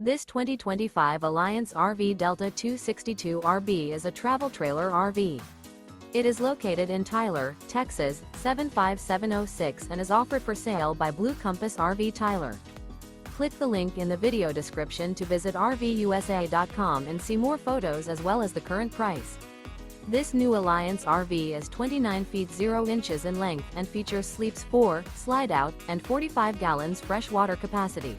This 2025 Alliance RV Delta 262 RB is a travel trailer RV. It is located in Tyler, Texas, 75706 and is offered for sale by Blue Compass RV Tyler. Click the link in the video description to visit RVUSA.com and see more photos as well as the current price. This new Alliance RV is 29 feet 0 inches in length and features sleeps 4, slide-out, and 45 gallons fresh water capacity.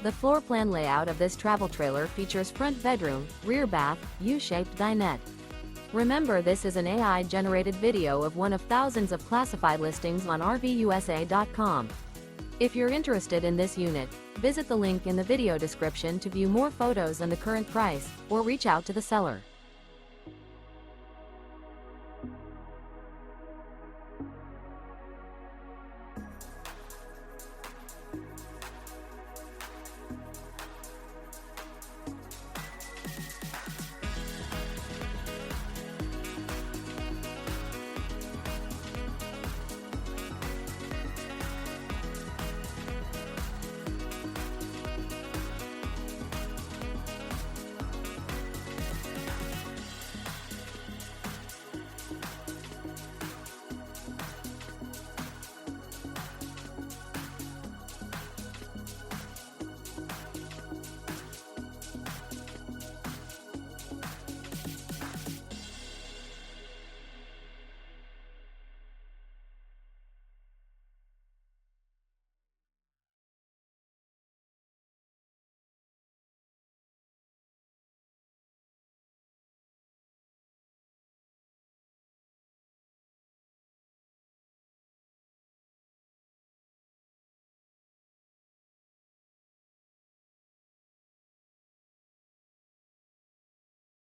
The floor plan layout of this travel trailer features front bedroom, rear bath, U-shaped dinette. Remember, this is an AI-generated video of one of thousands of classified listings on RVUSA.com. If you're interested in this unit, visit the link in the video description to view more photos and the current price, or reach out to the seller.